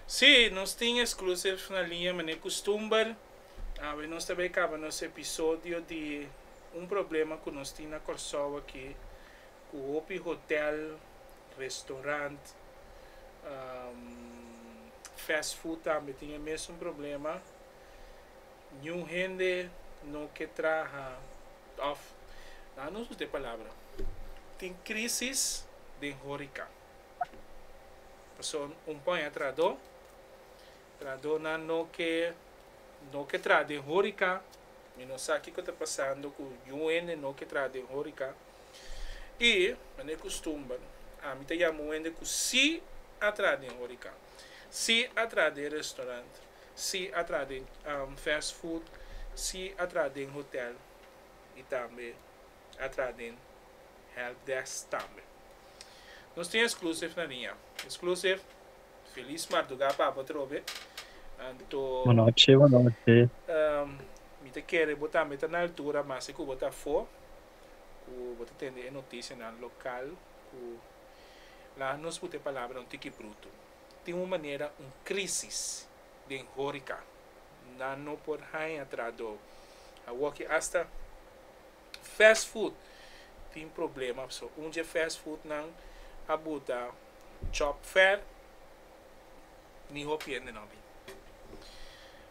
Sim, nós temos exclusivos na linha, mas é costume. Nós também acabamos nosso episódio de problema que nós temos na Corsol aqui, com o hotel, restaurante, fast food também tinha mesmo problema. Nenhum gente não que traga não sei a palavra. Tem crise de horica. Pessoa põe atrás não que traz de horica. Eu não sei o que está passando com o UN não que traz de horica. E, mas é costume, a mim te chamo que se atrás de horica, se atrás de restaurante, se atrás de fast food, se atrás de hotel e também atrás de help desk também. Nós temos exclusive na linha. Exclusive, feliz madrugada para você, Boa noite, boa noite. Me te quero botar na altura, mas se eu botar fora, eu vou ter notícia no local, lá nós vamos ter palavra um tique bruto. Tem uma maneira, crise de horica. Não por aí atrás do walk hasta fast food tem problema. So, dia fast food não abuta job fair ni hopiende não vi.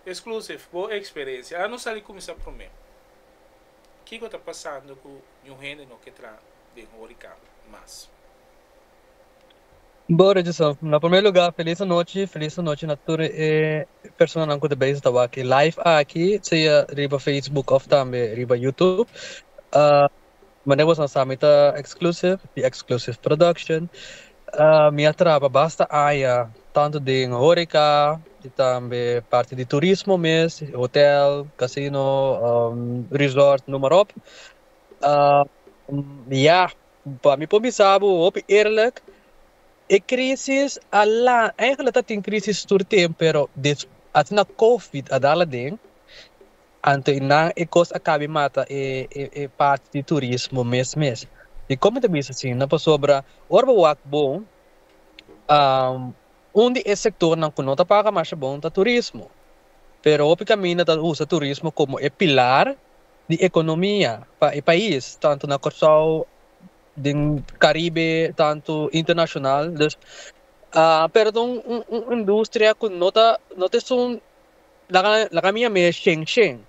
Exclusive, boa experiência. Não sei como isso para mim. O que está passando com o gente no que traz de horica mas Boa edição. Na primeiro lugar, feliz noite na toda pessoa não que bem estava aqui live aqui, seja riba Facebook ou também riba YouTube. Mas nós sabe tá exclusive production. Minha traba basta tanto de horica e também parte de turismo mesmo, hotel, casino, resort, número para mim sabe, eerlijk. A crise, eigenlijk dat een crisis door tempo, pero als na COVID adala ding, anto na ekos akabi mata parte de turismo mes. E como te bisa assim, na sobra, orba wak bom, onde é sector não conota paga mais bom da turismo. Pero o caminho da usa turismo como pilar de economia para o país, tanto na Corsol din Caribe, tanto internacional. Dus, pero uma indústria que nota são la caminha meio Sheng.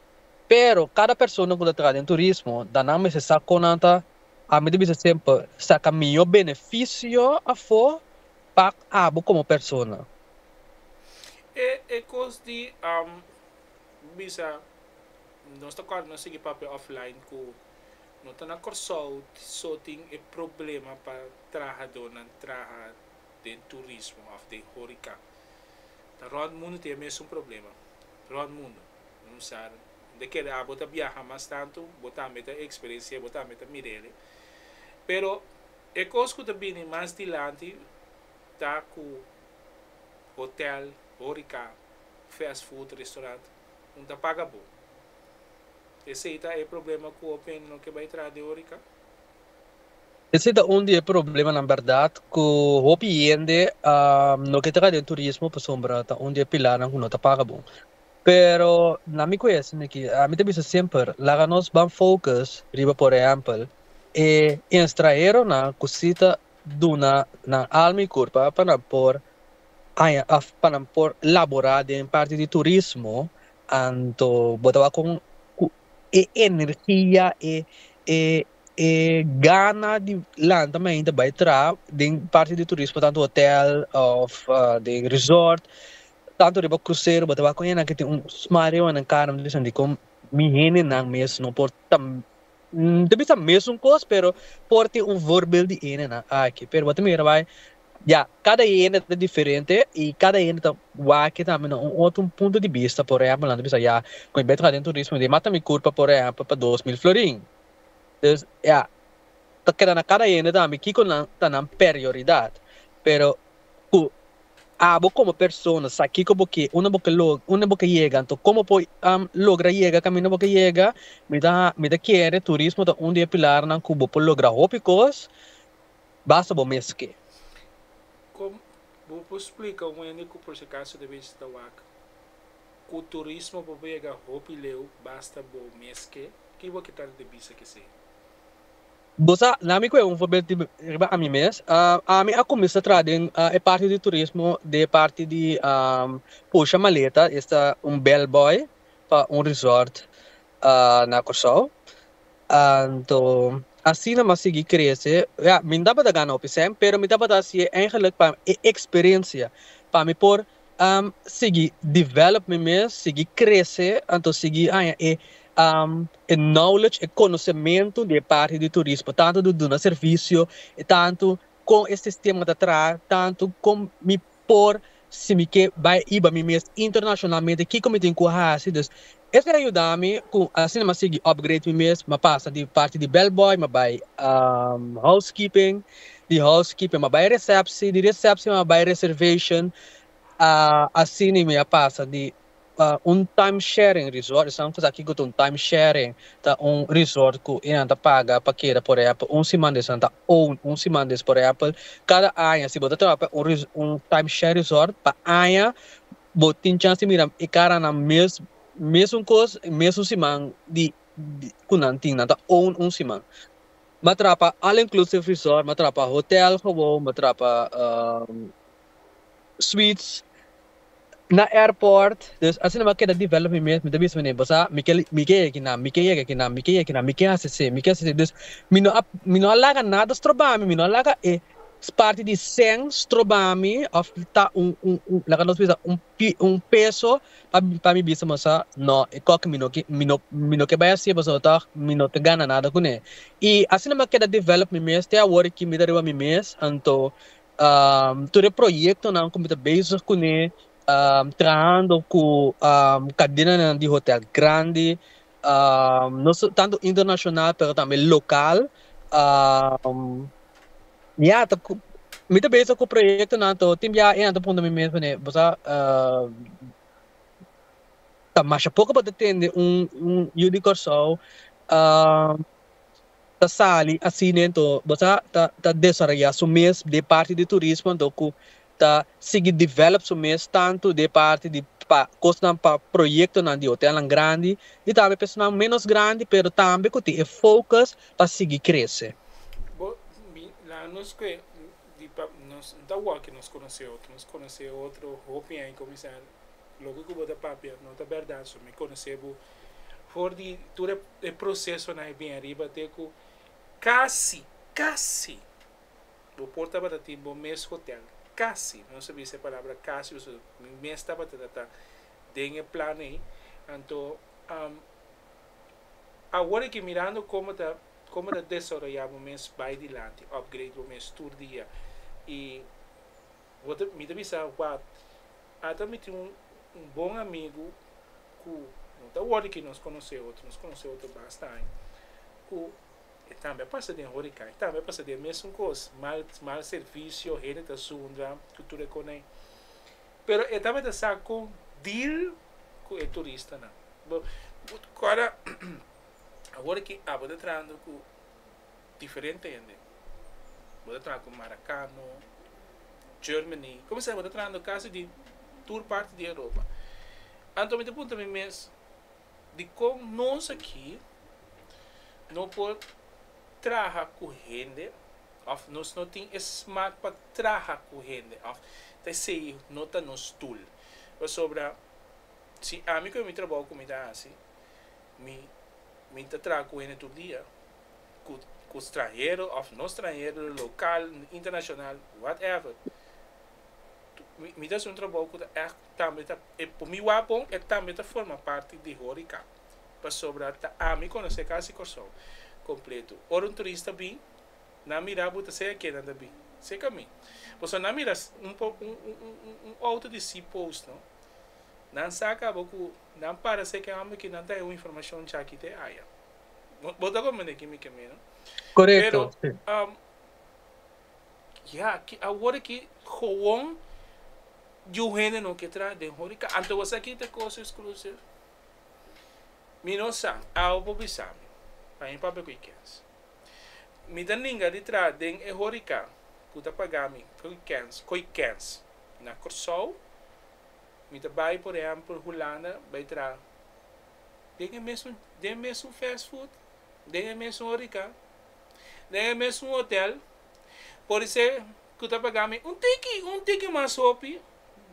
Pero cada pessoa que trabalha em turismo, dá me se saca conta, a mim deve sempre saca melhor benefício a for para abo como pessoa. É coisa de bisa nós não seguir papel offline com não está na Corsol, só tem problema para trabalhador de turismo, de horica. Todo mundo tem o mesmo problema. Todo mundo. Não sabe. De que bota viajar mais tanto, botar meta experiência, botar meta mirele. Pero, é coisa que também mais adiante, tá com hotel, horica, fast food, restaurante, não tá paga bom. Esse é o problema com o Open no que vai trazer de horica? Esse é onde é o problema, na verdade, que o Open no que traz de turismo, para sombra, onde é pilar, não tá paga bom. Pero na mi conhece que a mim também sempre lá nós vamos focus riba por exemplo e extraíram na cosita duna na alma e corpo para por laborar em parte de turismo anto botava energia e gana de lá também vai tra de parte de turismo tanto hotel of de resort tanto riba cruzeiro botava com ena que tem smario na cara me dizem de como mi hene nang mes no por tam deve ser mesmo coisa pero por ter voorbeeld de ene na aqui pero botava mira vai ya, cada ene é diferente e cada ene tá que também um outro ponto de vista, por exemplo, lá bisa ya, com o beto dentro turismo de mata me curva, por exemplo, para 2.000 florin. Então, ya, tá querendo cada ene também que com tá na prioridade. Pero ku abo como persona, aqui como que uma boca chega, então como pode logra chega, caminho boca chega, me dá querer turismo da onde é pilar na cubo por lograr hópicos, basta bom mês que. Como vou explicar um único por se caso de vista wak. O turismo para pegar roupa leu basta bom mês que vou quitar de vista que se. Bosa, nami ko yung voorbeeld di riba ami mes. Ami ako mis trading é parte de turismo, de parte de puxa maleta, esta bellboy para resort na Curaçao. Então, assim na masigi cresce, ja, min dapat da gana opisem, pero min dapat assim eigenlijk para experiência, para me por seguir develop me mes, seguir crescer, então seguir knowledge e conhecimento de parte de turismo, tanto do serviço, e tanto com este sistema de trás, tanto com me por se me que vai ir me mes internacionalmente, que como tem correr, dus esse ajuda-me com assim mas seguir upgrade me mesmo, mas passa de parte de bellboy, mas vai housekeeping, de housekeeping, mas vai reception, de reception, mas vai reservation, assim me passa de time sharing resort, estamos aqui com time sharing, tá resort que ainda paga para que por exemplo, semana de Santa ou semana por exemplo, cada ano se você trabalha time share resort para ano, você tem chance mira e cara na mesmo coisa, mesmo semana de kunanting nata own semana. Matrapa all inclusive resort, matrapa hotel, matrapa suites na airport, dus assim naman kaya development mi dabis man basa Mike asese dus mino alaga nada strobami mino alaga parte de 100 strobami of ta laga nos bisa peso pa mi bisa masa no kok mino que vai assim basa ta mino te gana nada com e assim naman kaya development mes te awori que mi dariwa mi mes anto todo projeto na como ta base com trabalhando com cadena de hotel grande, não só tanto internacional, mas também local. Yeah, muitas vezes com o projeto não tô tem já ainda ponto mesmo né, você tá mais pouco para atender unicorso tá sali assim né, então você tá desenvolvendo o mês de parte de turismo, então tá seguir develop o mês tanto de parte de custa para projeto na de hotel grande e também pessoal menos grande, pero também que tem focus para seguir crescer. Lá nos que nos da que nos conheceu outro hopi em começar logo que botar papel não tá verdade só me conheceu for de todo o processo na bem arriba até que quase o porta para ti bom mês hotel casi não sabia essa palavra casi me estava tratando de plano aí então agora que mirando como desenvolver o mês vai adiante upgrade o mês todo dia e vou me avisar what até me tem bom amigo que não tá agora que nos conheceu outro bastante que também passa de horikai também passa de mesmo coisa mal serviço gente da sundra cultura com ele pero é também da saco deal com o turista não agora que vou trabalhando com diferente gente vou trabalhar com Maracano Germany como se vou trabalhando caso de tour parte de Europa Então, me pergunta me mesmo, de como nós aqui não podemos trabalhar com gente, ou nós não temos smaak para trabalhar com gente, ou até sei, não está no stoel. Sobre, se a mim que eu trabalho com assim, me trabalho com gente todo dia, com estrangeiro, ou não estrangeiro, local, internacional, whatever. Me dá um trabalho que também por mim é bom, também forma parte de Horica. Para sobrar, a mim conhecer casa corção completo. Ora um turista bem, na mira buta sei que nada bem, sei caminho. Você na mira um auto de si post, não? Não saca boco, não para sei que a mim que não tem uma informação já que tem aí. Bota como é que me queime, não? Correto. Pero, que agora que gewoon you gente no que trae de Horica, antes você aqui tem coisa exclusiva. Mi não sabe, algo bisami. Para mim papo weekends. Mi dan ninga de trás de Horica, kuta pagami weekends. Na Corsol, mi ta vai por exemplo Holanda, vai tra. Dengue mesmo fast food, dengue mesmo Horica, dengue mesmo hotel. Por isso kuta pagami um tiki mais sopi.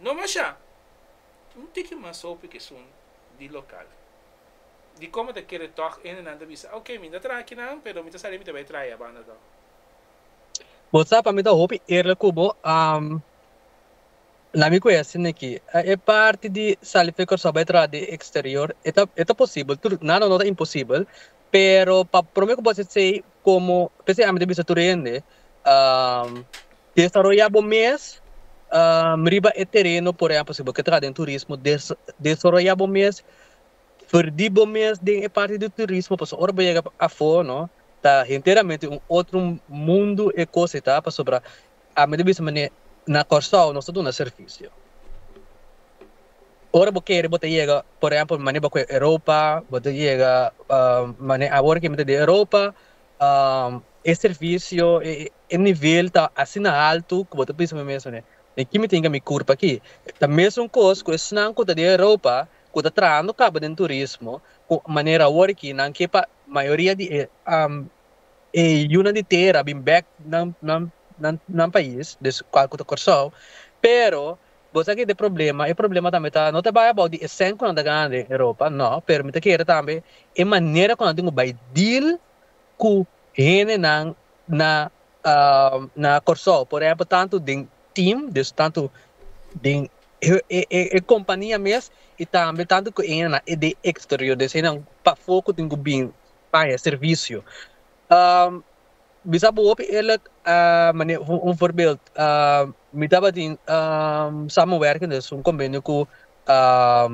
Não mais já. Um tiki mais sopi que são de local. De como te quer toch in en ander bisa. Ok, minta tra aqui não, pero minta sali minta vai trair a banda do. Você para mim da hope erle kubo na me conhece né que é parte de salificar só vai tra de exterior, é possível, nada não é impossível, pero para prometo que você sei como, pensei a mim de bisa turende, desarrollar bom mês riba e terreno, por exemplo, se você tra de turismo, desarrollar bom mês verdibo mês de parte do turismo, pois ora vai a fora, não? Tá inteiramente outro mundo e coisa, tá? Para sobre a medida maneira na Corsol nós estamos no serviço. Ora você quer botar chega, por exemplo, maneira para Europa, botar chega maneira agora que me de Europa, é serviço, é nível tá assim alto, que botar pensa mesmo, né? E que me tem que me curva aqui. Tá mesmo coisa, que se não conta de Europa, quando trano cabo de turismo, com maneira agora que não que a maioria de una de terra bem back nam país, des qual que Corsol, pero você que tem problema, e problema também tá, não te vai about de essência quando tá grande Europa, não, permite que era também, e maneira quando tem vai deal com gente na Corsol, por exemplo, tanto de team, tanto de companhia mesmo, e também tanto que na de exterior, de não para foco tem que bem para serviço. Bisa buo ele voorbeeld me dava din samenwerken dus um convênio com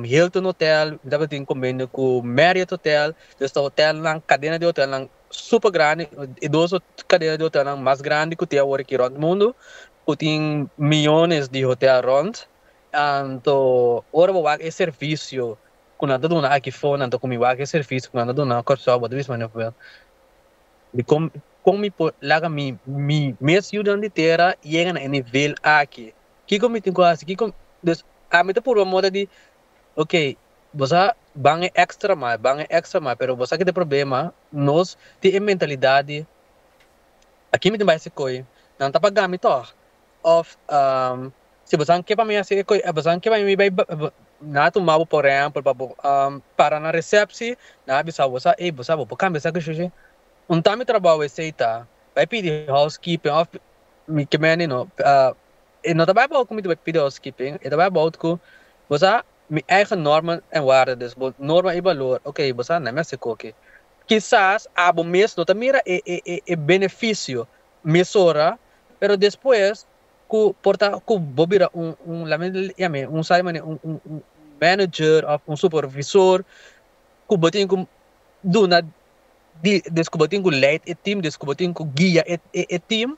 Hilton Hotel, me dava din convênio com Marriott Hotel, dus o hotel lang cadena de hotel lang super grande, idoso cadena de hotel lang mais grande que tem agora aqui rond mundo, que tem milhões de hotel rond, então ora vou é serviço quando ando dona aqui fora, ando comigo é serviço quando ando dona corso, vou dizer mas não de como me laga mi mês yudang de terra chega na nível aqui que como tem quase que dus a meta por uma moda de ok você bange extra mais pero você que tem problema nós tem mentalidade aqui me tem mais coi não tá pagando to of se você quer para mim assim coi você quer para mim vai na tu mau por exemplo para na recepção na bisa você você vou cambiar essa coisa time trabalho aceita, vai pedir housekeeping, me que me não, não trabalha about como vai pedir housekeeping, é trabalha about com você me eigen normen en waarden, dus normen e valor, ok, você não é mais que quizás a bom mês não mira benefício mesora, pero depois porta bobira manager ou supervisor, botin do na descobertin com lead e team, descobertin com guia e team,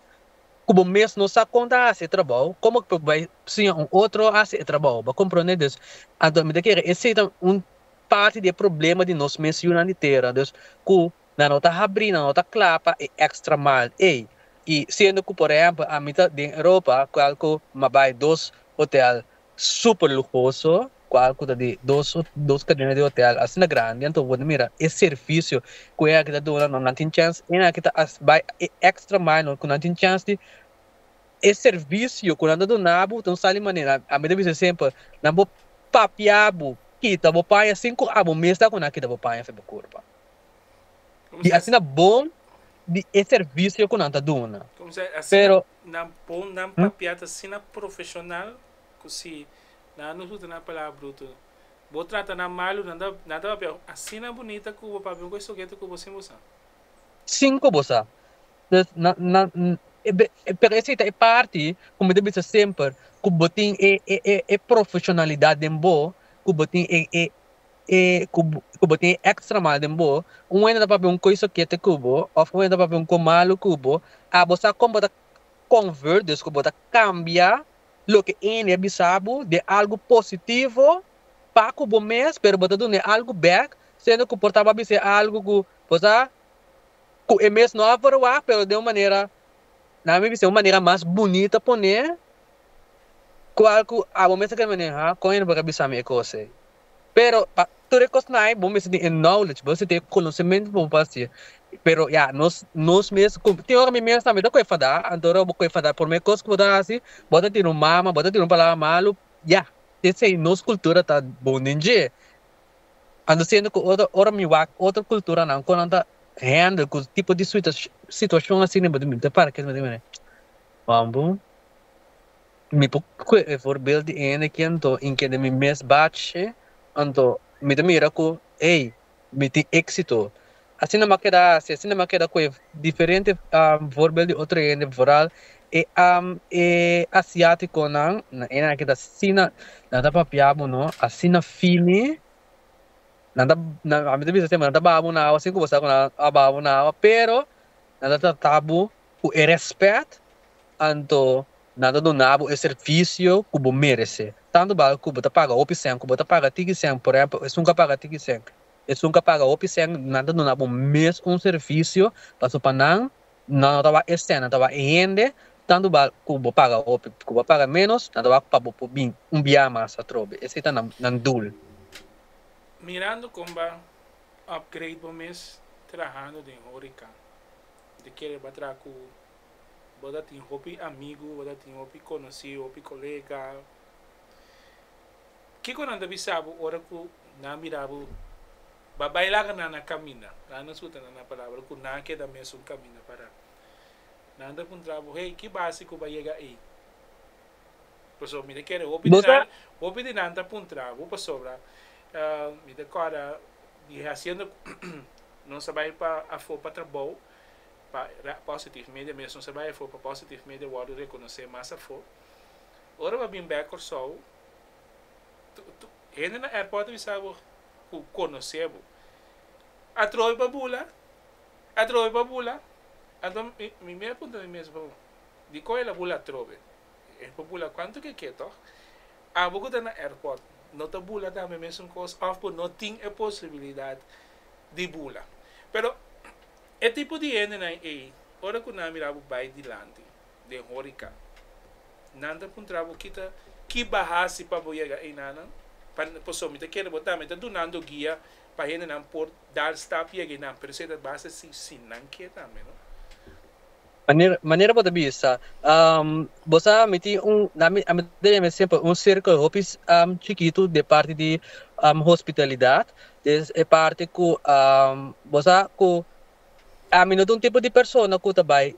como mês não sabe quando esse trabalho, como que vai ser outro esse trabalho, para compreender isso. Então, me daqui esse é parte do problema de nós mencionar inteira, dus que na nota abrir, na nota clapa é extra mal, e sendo que por exemplo a mitad de Europa, qual que vai dois hotel super luxuoso, qual cuida de duas cadenas de hotel assim na grande então vou mira esse serviço que é que tá dando não tem chance é que tá vai extra mile não tem chance de esse serviço quando anda do nabo então sai maneira a medida que sempre na bo papiabo kita bo paia 5 abo mês tá com aqui bo paia foi curva Como e se assim na bom de esse serviço que não anda dando como se assim pero na bom na hum? papiata assim na profissional que se na não usa na palavra bruto vou tratar na malo nada papel assim na bonita que o papel com isso que tu você moça 5 per essa é parte, como deve ser sempre, que botin é profissionalidade em bo, que botin que botin extra mal em bo, ainda dá para ver coisa que te cubo, ou ainda para ver malo cubo, a você como bota converter, que bota cambia, lo que é bisabo de algo positivo para cubo mês, pero bota do algo back, sendo que portava ser algo que você que é mês novo, pero de uma maneira na minha visão, uma maneira mais bonita poner qual que a momento que maneja com ele para bisa me coisa. Pero tu recostar bom você tem knowledge, você tem conhecimento bom para si. Pero ya nos mesmo tem hora mesmo também da coisa fada, andora vou coisa fada por me coisa que botar assim, bota ter mama, bota ter palavra malo, ya. Esse aí nos cultura tá bom ninja. Ando sendo que outra cultura não quando anda handle com tipo de situação assim, né, para que me Vamos. Mi voorbeeld die ene kento in que de mi mes batche anto mi de mira ko ei mi ti éxito assim na maqueda ko diferente voorbeeld die outro ene vooral e asiático na ena que da sina nada papiamo no assim na filme nada na a mi de bisa tema nada babo na assim ko basta ko na babo na pero nada tabu o respeito anto nada do nabo é serviço que você merece. Tanto vale que você paga 8%, que você paga 30%, por exemplo, é nunca paga 30%. É nunca paga 8%, nada do nabo mesmo serviço, para o panang, não estava externo, estava rende, tanto vale que você paga 8%, que você paga menos, nada vale para você biar mais a trobe. Esse está na dul. mirando como va upgrade por mês trabajando de Orica de querer bater com boda tem hobby amigo boda tem hobby conhecido hobby colega que quando anda bisabo ora que na mirabo ba bailar na camina lá não escuta na palavra que na que da mesmo camina para nada com trabo hey que básico vai chegar aí pessoal me quer hobby de nada com trabo para sobra me decora e haciendo não se vai para a for para trabalho para positive media mesmo se vai for para positive media o reconhecer mais a for ora vai bem back or so ainda na airport vi sabe conhecer a troi para bula então me pergunta mesmo de qual é a bula trove é para bula quanto que quer toch a boca na airport não tá bula também mesmo coisa of por não tem a possibilidade de bula pero é tipo de ene na e ora que na mirabo vai dilante de horica nanda puntrabo kita que barrasi para boiega e nana para pessoa me quer botar me tá donando guia para ele não por dar stop e aí não precisa base sim não quer também não Maneira para bisa, você meti me sempre cerco hopis chiquito de parte de hospitalidade, é parte que você que a mim não tipo de pessoa que também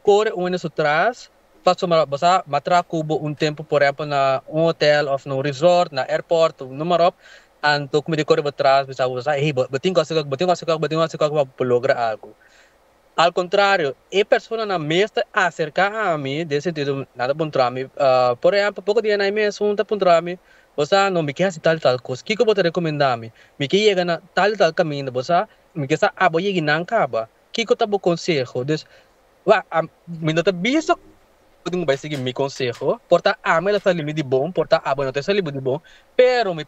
corre anos atrás, passou você matra cubo tempo por exemplo na hotel ou no resort, na airport, número anto como de corre atrás, bisa você hey, bating para lograr algo. Al contrário, a pessoa na mesa acerca a mim, de sentido, nada contra mim. Por exemplo, pouco dia na mesa, tá contra mim. Você não me quer tal coisa. O que eu vou te recomendar? Me quer chegar na tal caminho, você me quer saber, vou chegar na caba. O que eu te vou conselho? Me não te biso, não vai seguir meu conselho. Porta, me ela está limite bom, porta, não está limite bom. Pero, me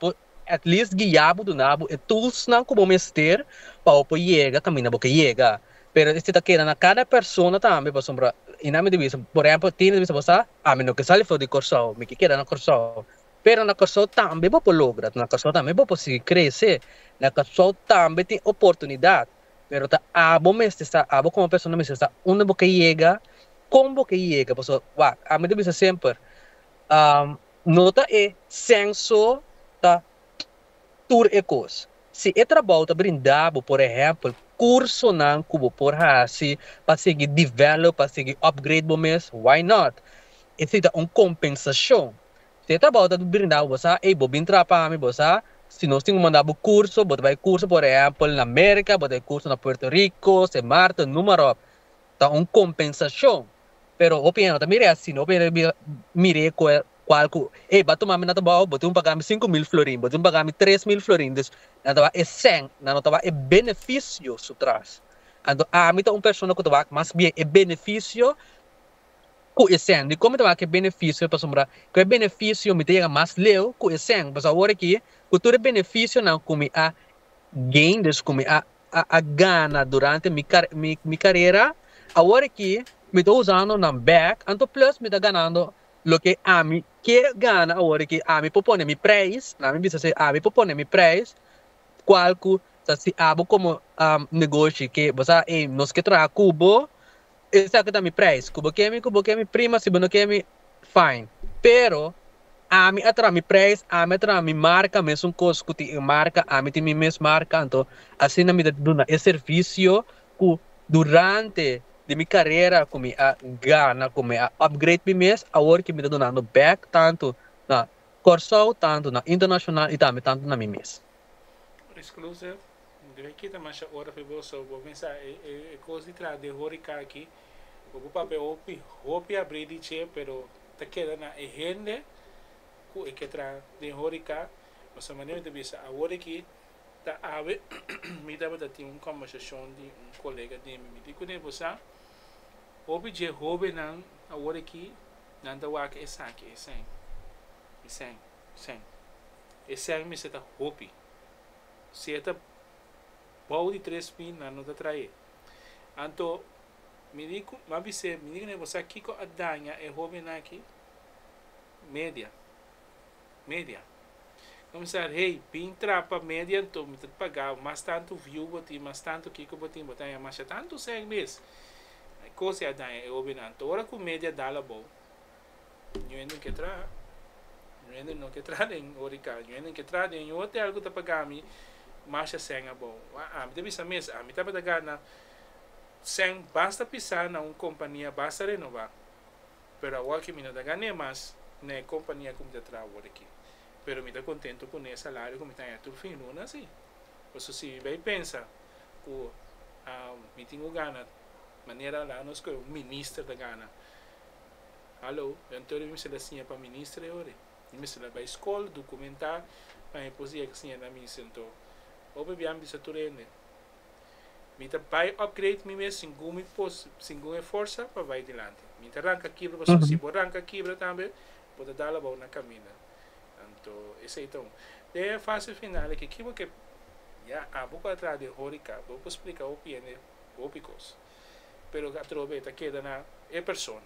at least guiabo do nabo, e tools não como mester, para o chegar, caminho, porque chega. Pero este está quedando a cada persona também para sombra e na minha divisa por exemplo tem divisa você a menos que sale fora de corso me que queda na corso Pero na Corsol também vou logra, na Corsol também vou conseguir crescer, na Corsol também tem oportunidade. Pero tá abo mesmo está abo como pessoa mesmo está onde você chega, como você chega, pessoal, a mim deve sempre nota é senso tá tour ecos. Se é trabalho tá brindado, por exemplo, curso não cubo por assim, para seguir develop, para seguir upgrade mesmo, why not? Esse é uma compensação. Se trabalho tá brindado, você é bobin trapa me você se nós temos mandado curso, você vai curso, por exemplo, na América, você vai curso na Puerto Rico, se Marte, número, tá uma compensação. Pero opinião também é assim, opinião mire qual bato mami na trabalho, botou pagar 5.000 florin, botou pagar 3.000 florin, dus na trabalho é 100, na trabalho é benefício sutras. Ando a mim tá uma pessoa que trabalha mas bem é benefício ku esen, de como trabalha que benefício para sombra, que benefício me tem mais leu ku esen, para agora aqui, ku tudo benefício não como a gain, dus como a gana durante mi carreira, agora aqui me estou usando na back, então plus me está ganhando lo que a mim que gana agora que a mim propõe mi preço, na mim bisa se a mim propõe mi preço, qual que se abo como negócio que você nos que traga cubo, essa que tá mi preço, cubo que mi prima, se não que mi fine, pero a mim atra mi preço, a mim atra mi marca, mesmo coisa que tem marca, a mim tem mi mesma marca, então assim na me dá esse serviço que durante de minha carreira como a gana como a upgrade me mês a work que me dá dando back tanto na Corsol tanto na internacional e também tanto na minha mês. Exclusive, deve kita mas hora foi bom so vou pensar coisa de trás de horica aqui, o papel hopi abrir de che, pero te queda na agenda ku e que tra de horica, mas a maneira de bisa a hora aqui tá ave me dava da tinha uma conversação de um colega de mim de quando você hopi je hobi nan a hora aqui nan da waka é sangue esse me se tá hopi se é bom de 3.000 na não tá trair anto me digo mas você me diga você aqui com a danha é hobi na aqui média começar hey pintra para média então me tá pagar mais tanto view botin mais tanto kiko botin botar mais tanto sem mês coisa a danha é hobi na então ora com média dá bom eu ainda que tra eu não que tra em orica eu ainda que tra em outro algo tá pagar me mais sem a bom me deve ser mês me tá para ganhar sem basta pisar na uma companhia basta renovar pero agora que me não dá ganhar mais na companhia como te trabalho aqui pero me está contento com esse salário como está tudo fim não assim ou se vai pensar que me tenho gana maneira lá nós que o ministro da gana alô então eu me se assim para ministro agora me se lá para escola documentar para depois ir assim na minha sento ou bem bisa turene me tá vai upgrade me mesmo sem força para vai adiante me tá arranca quebra para se arranca quebra também pode dar a boa na caminha então esse então de fase final que aquilo que já a boca atrás de horica vou explicar o piene opicos pero a troveta queda na é persona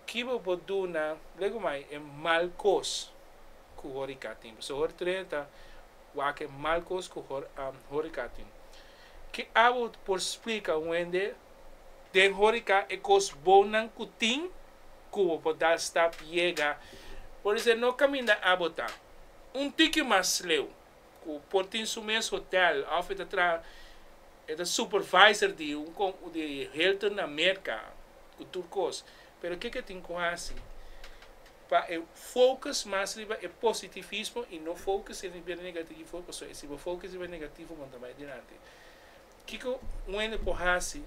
que pode dar lego mais é malcos com horica tem so hortreta o que malcos com horica tem que abo por explicar onde de horica é cos bonan kuting kubo por dar stop llega por isso não caminha a botar tique mais leu por ter su mesmo hotel of é supervisor de de Hilton América o turcos pero que tem com assim para focus mais é positivismo e não focus em negativo porque se o focus é negativo quando vai adiante que onde por assim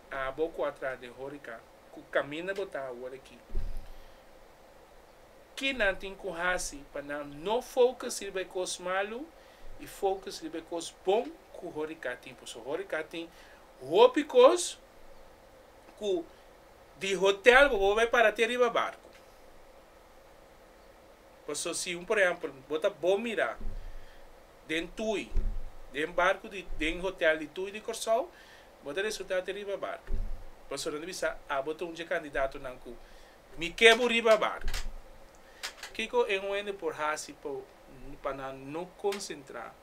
a boca atrás de horica que caminha botar agora aqui que não tem com hasi para não focus ele vai cos malo e focus ele vai cos bom com horica tem por so horica tem ropicos que de hotel vou vai para ter riba barco por so se por exemplo bota bom mirar dentro de barco de hotel de Tui de Corsol bota resultado de riba barco por so não bisa botar um candidato não me quebra riba barco Kiko en wende por hasi po para no concentrar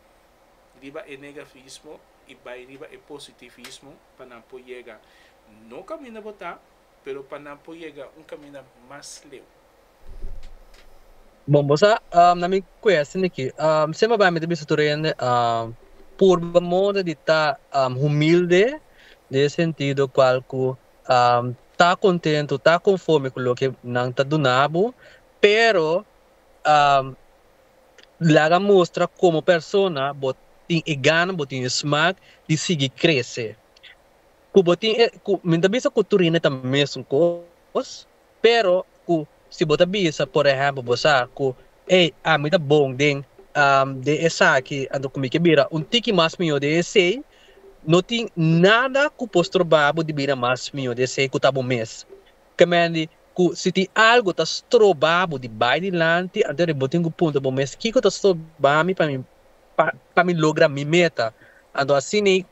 riba e negativismo e vai riba e positivismo para po llega no camina botar pero para po llega un camina más leu. Bom, bosa, na minha question aqui, sempre vai me dizer sobre por modo de estar humilde, de sentido qual que tá contente, tá conforme com o que não tá donado, pero lá mostra como pessoa, botin e gana, botin smack, de seguir crescer. Ku botin, minta bisa ku turine também mesmo coisa, pero ku se bota bisa, por exemplo, bosa, ku, minta bom, de essa aqui, ando comigo que bira, tiki mais minho de esse, não tem nada que posso trabalhar de bira mais minho de esse, que tá bom mês. Kamandi, ku se tem algo tá estrobado de baile lante, até de botin ku ponto bom mês, que tá estrobado para me lograr minha meta. Então assim, me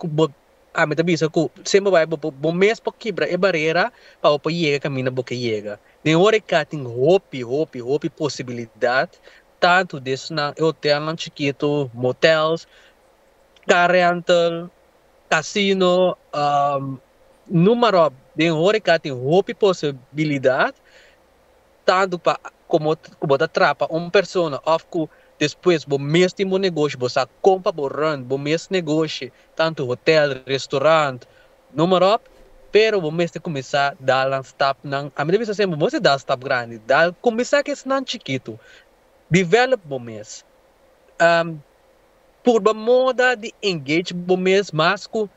tabisa ku sempre vai bom mês para quebrar a barreira para o chegar caminho boca chega. De hora que tem hope possibilidade tanto desse na hotel na chiquito, motels, car rental, casino, número de hora que tem hope possibilidade tanto para como da trapa pessoa of ku depois bom mês tem bom negócio você compra bom run bom mês negócio tanto hotel restaurante número pero bom mês tem começar dar um stop não a minha sempre você dá stop grande dá começar que é não chiquito develop bom mês por uma moda de engage bom mês mas ku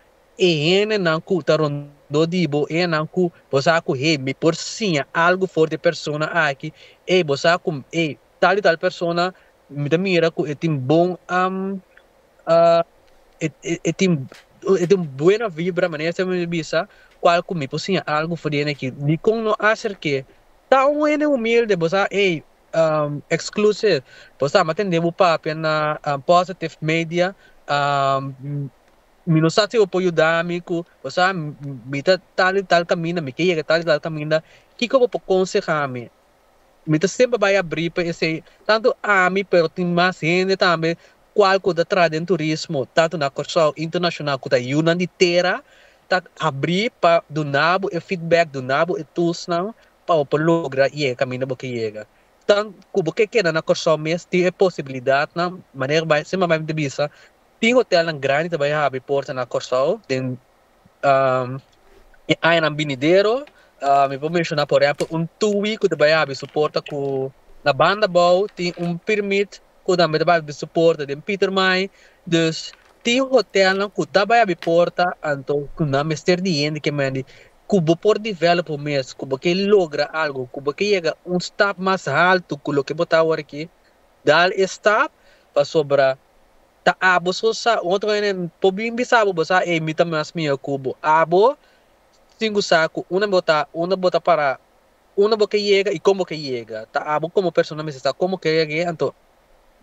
não ku taron do dibo não ku você ku me por sim algo forte persona aqui você ku tal e tal persona me mira ku tem bom tem buena vibra maneira se me bisa qual ku me por sim algo forte aqui de com no acerque tá humilde você exclusive você maten devo papi na positive media minusati o po yudamiku, basta mita tal caminho, me que tal caminho, que como po kami, mita sempre vai abrir para esse tanto ami pero tem mais gente também qual que da tradem turismo, tanto na corso internacional que da yunan de terra, tá abrir para do nabo e feedback do nabo e tools não para o lograr e caminho porque chega. Então, como que na corso mês tem a possibilidade na maneira vai sempre vai me bisa tem hotel ng grande também a porta na Corsol, tem aí na Binideiro, me vou mencionar por exemplo TUI que também a suporta com na banda boa tem permit que também vai suporta tem Peter May, dus tem hotel não que também a porta então que na Mister Diende que mande kubo por develop o mês, kubo que logra algo, kubo que chega step mais alto que o que botar aqui, dá step para sobrar ta abo so sa outro ene pobim bisabo bosa mita mas minha cubo abo cinco saco una bota para una boca llega e como que llega ta abo como persona me está como que llega então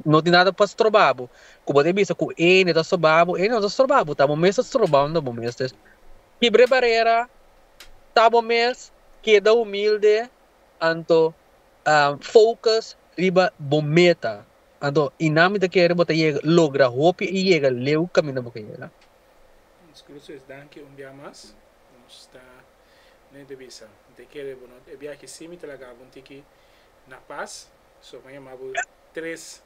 não tem nada para strobabo cubo de bisa cu ene da sobabo ene da strobabo tá bom mês strobando bom mês quebre barreira tá bom mês queda humilde anto focus riba bom meta então, em nome da que bota chega logra hope e chega leu caminho boca chega. Exclusive, danke dia mais. Está nem de visa. De que bueno, é viagem sim, te laga um tiki na paz. So amanhã mabu 3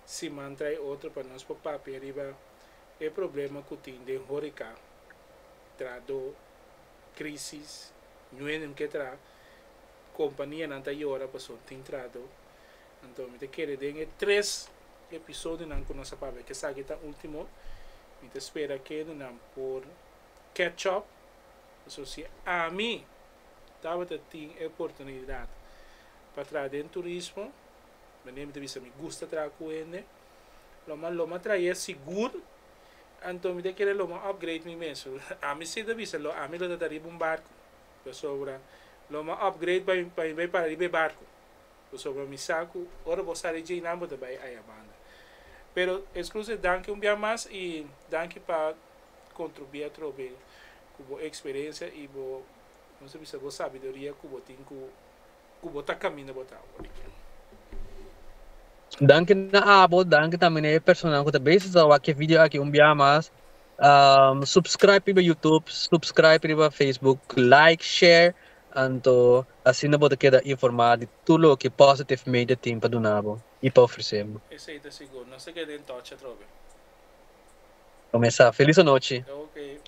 semanas trai outro para nós por papi arriba. É problema que tem de horica. Trado crisis, não é nem que tra companhia não tá hora para só tem trado. Então, me te quero dar 3 episódios não com nossa papai que sabe que último. Me te espera que não por catch up. Então, se a mim estava tem oportunidade para trazer turismo, mas nem me te me gusta trazer com ele. Loma trazer seguro. Então, me te quero loma upgrade me mesmo. A mim se te visa, a mim lo daria um barco. Para sobra, loma upgrade para ir barco. Sobre mi saco, ahora vos sale de nada de vai a banda. Pero exclusive danke dia mais e danke para contribuir a trobe com experiência e bo não sei se você sabedoria que botin que tá caminho botar. Danke na abo, danke também na personal que também se aqui vídeo aqui mais. Subscribe para YouTube, subscribe para Facebook, like, share, anto assim na bota queda informado de tudo o que positive media team para donabo e para oferecemos. Esse aí tá seguro. Não se quede em touch, Trobe. Começar. Feliz noite. Ok.